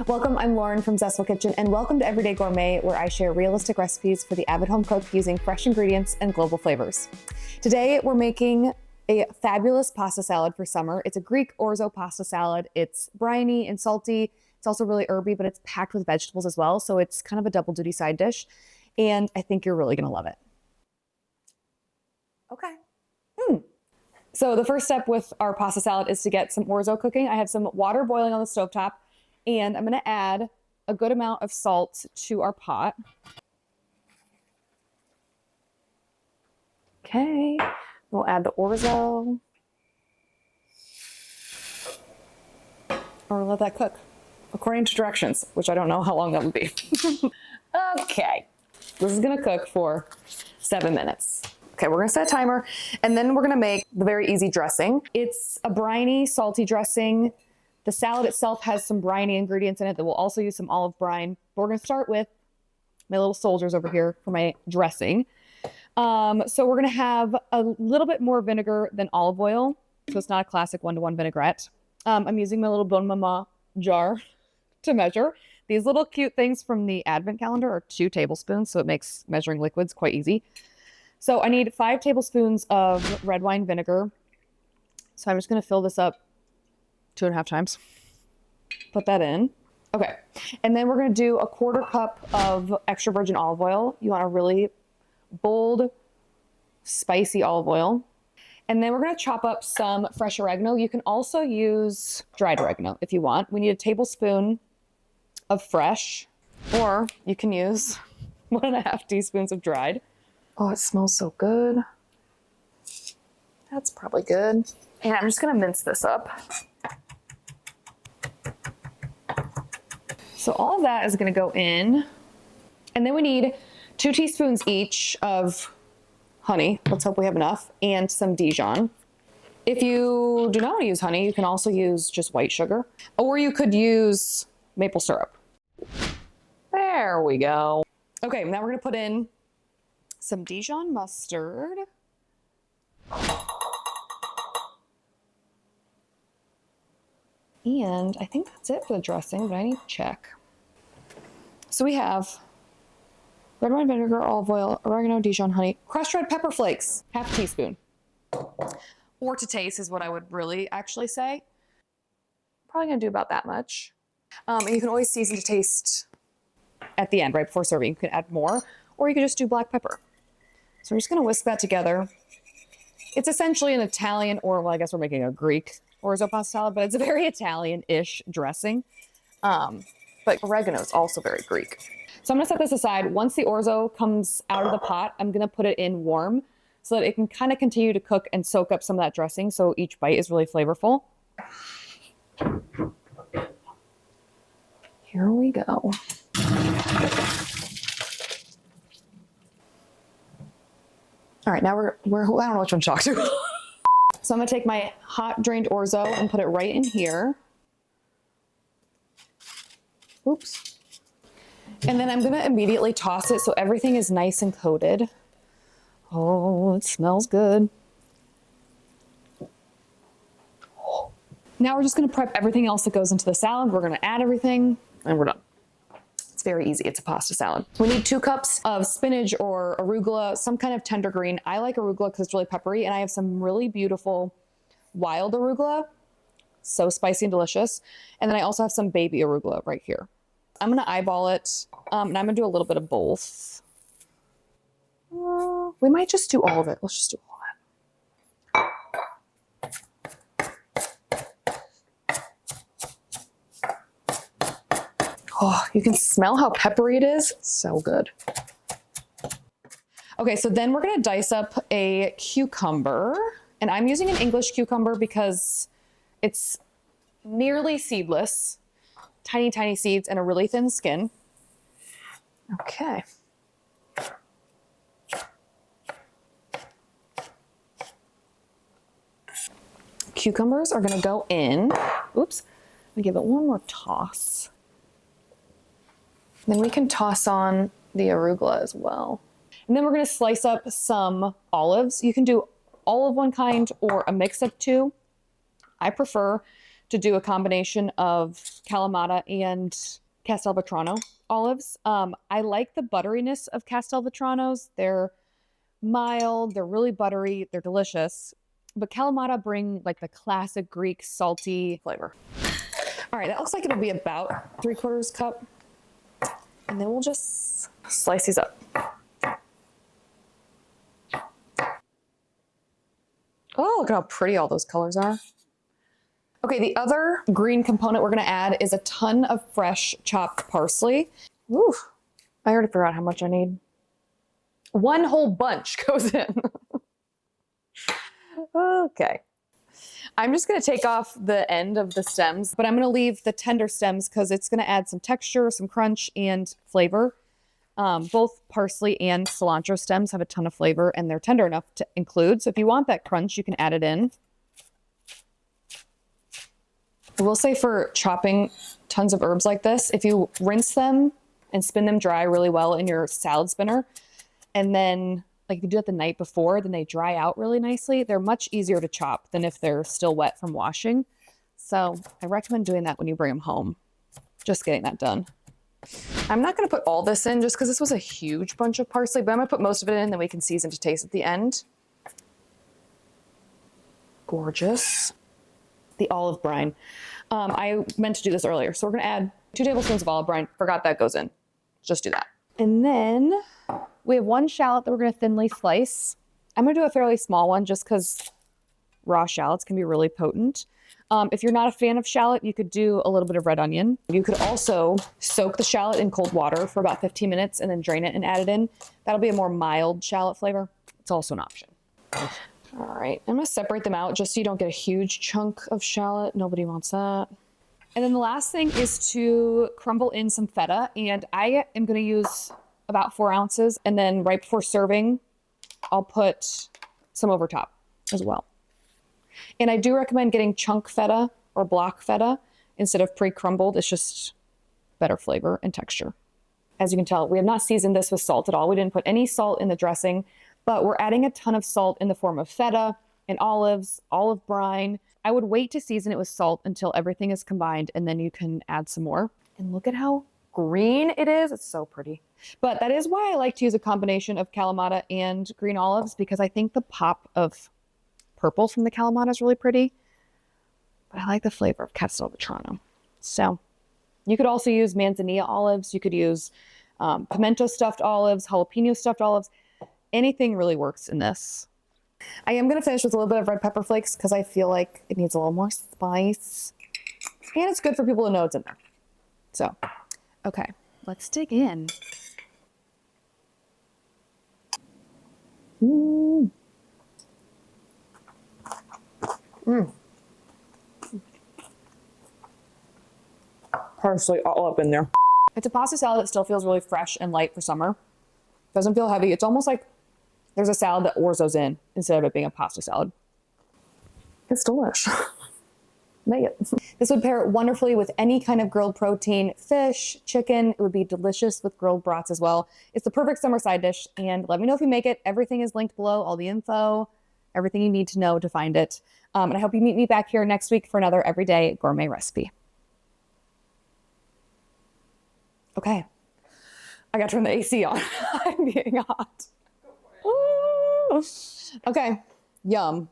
Welcome, I'm Lauren from Zestful Kitchen, and welcome to Everyday Gourmet, where I share realistic recipes for the avid home cook using fresh ingredients and global flavors. Today, we're making a fabulous pasta salad for summer. It's a Greek Orzo pasta salad. It's briny and salty. It's also really herby, but it's packed with vegetables as well, so it's kind of a double duty side dish, and I think you're really gonna love it. Okay. So the first step with our pasta salad is to get some Orzo cooking. I have some water boiling on the stovetop, and I'm gonna add a good amount of salt to our pot. Okay, we'll add the Orzo. Or let that cook according to directions, which I don't know how long that would be. Okay, this is gonna cook for 7 minutes. Okay, we're gonna set a timer, and then we're gonna make the very easy dressing. It's a briny, salty dressing. The salad itself has some briny ingredients in it that we'll also use some olive brine. But we're gonna start with my little soldiers over here for my dressing. So we're gonna have a little bit more vinegar than olive oil, so it's not a classic 1-to-1 vinaigrette. I'm using my little Bon Mama jar to measure. These little cute things from the advent calendar are 2 tablespoons, so it makes measuring liquids quite easy. So I need 5 tablespoons of red wine vinegar. So I'm just gonna fill this up 2.5 times. Put that in. Okay, and then we're gonna do 1/4 cup of extra virgin olive oil. You want a really bold, spicy olive oil. And then we're gonna chop up some fresh oregano. You can also use dried oregano if you want. We need a tablespoon of fresh, or you can use 1.5 teaspoons of dried. Oh, it smells so good. That's probably good. And I'm just gonna mince this up. So all of that is gonna go in. And then we need 2 teaspoons each of honey. Let's hope we have enough. And some Dijon. If you do not want to use honey, you can also use just white sugar. Or you could use maple syrup. There we go. Okay, now we're gonna put in some Dijon mustard. And I think that's it for the dressing, but I need to check. So we have red wine vinegar, olive oil, oregano, Dijon, honey, crushed red pepper flakes, 1/2 teaspoon. Or to taste is what I would really actually say. Probably gonna do about that much. And you can always season to taste at the end, right before serving. You can add more, or you can just do black pepper. So I'm just gonna whisk that together. It's essentially an Italian, or well, I guess we're making a Greek Orzo pasta salad, but it's a very Italian-ish dressing. But oregano is also very Greek. So I'm gonna set this aside. Once the Orzo comes out of the pot, I'm gonna put it in warm so that it can kind of continue to cook and soak up some of that dressing, so each bite is really flavorful. Here we go. All right, now we're I don't know which one to talk to. So I'm gonna take my hot drained Orzo and put it right in here. Oops. And then I'm gonna immediately toss it so everything is nice and coated. Oh, it smells good. Now we're just gonna prep everything else that goes into the salad. We're gonna add everything and we're done. It's very easy, it's a pasta salad. We need 2 cups of spinach or arugula, some kind of tender green. I like arugula because it's really peppery, and I have some really beautiful wild arugula. So spicy and delicious. And then I also have some baby arugula right here. I'm gonna eyeball it, and I'm gonna do a little bit of both. We might just do all of it. Let's just do all of it. Oh, you can smell how peppery it is. So good. Okay, so then we're gonna dice up a cucumber, and I'm using an English cucumber because it's nearly seedless, tiny, tiny seeds and a really thin skin. Okay. Cucumbers are gonna go in. Oops, I'm gonna give it one more toss. Then we can toss on the arugula as well. And then we're gonna slice up some olives. You can do all of one kind or a mix of 2. I prefer to do a combination of Kalamata and Castelvetrano olives. I like the butteriness of Castelvetranos. They're mild, they're really buttery, they're delicious. But Kalamata bring like the classic Greek salty flavor. All right, that looks like it'll be about 3/4 cup. And then we'll just slice these up. Oh, look at how pretty all those colors are. Okay, the other green component we're gonna add is a ton of fresh chopped parsley. Ooh, I already forgot how much I need. One whole bunch goes in. Okay. I'm just gonna take off the end of the stems, but I'm gonna leave the tender stems because it's gonna add some texture, some crunch, and flavor. Both parsley and cilantro stems have a ton of flavor and they're tender enough to include. So if you want that crunch, you can add it in. I will say for chopping tons of herbs like this, if you rinse them and spin them dry really well in your salad spinner, and then like you do it the night before, then they dry out really nicely. They're much easier to chop than if they're still wet from washing. So I recommend doing that when you bring them home. Just getting that done. I'm not gonna put all this in just because this was a huge bunch of parsley, but I'm gonna put most of it in, then we can season to taste at the end. Gorgeous. The olive brine. I meant to do this earlier. So we're gonna add 2 tablespoons of olive brine. Forgot that goes in. Just do that. And then we have 1 shallot that we're gonna thinly slice. I'm gonna do a fairly small one just because raw shallots can be really potent. If you're not a fan of shallot, you could do a little bit of red onion. You could also soak the shallot in cold water for about 15 minutes and then drain it and add it in. That'll be a more mild shallot flavor. It's also an option. All right, I'm gonna separate them out just so you don't get a huge chunk of shallot. Nobody wants that. And then the last thing is to crumble in some feta, and I am gonna use about 4 ounces, and then right before serving, I'll put some over top as well. And I do recommend getting chunk feta or block feta instead of pre-crumbled. It's just better flavor and texture. As you can tell, we have not seasoned this with salt at all. We didn't put any salt in the dressing, but we're adding a ton of salt in the form of feta and olives, olive brine. I would wait to season it with salt until everything is combined, and then you can add some more. And look at how green it is. It's so pretty. But that is why I like to use a combination of Kalamata and green olives, because I think the pop of purple from the Kalamata is really pretty, but I like the flavor of Castelvetrano. So you could also use manzanilla olives. You could use pimento stuffed olives, jalapeno stuffed olives. Anything really works in this. I am going to finish with a little bit of red pepper flakes because I feel like it needs a little more spice. And it's good for people to know it's in there. So, okay, let's dig in. Mm. Mm. Parsley all up in there. It's a pasta salad that still feels really fresh and light for summer. Doesn't feel heavy. It's almost like there's a salad that Orzo's in instead of it being a pasta salad. It's delish. Make it. This would pair wonderfully with any kind of grilled protein, fish, chicken. It would be delicious with grilled brats as well. It's the perfect summer side dish, and let me know if you make it. Everything is linked below, all the info, everything you need to know to find it. And I hope you meet me back here next week for another everyday gourmet recipe. Okay. I got to turn the AC on. I'm getting hot. Ooh. Okay. Yum.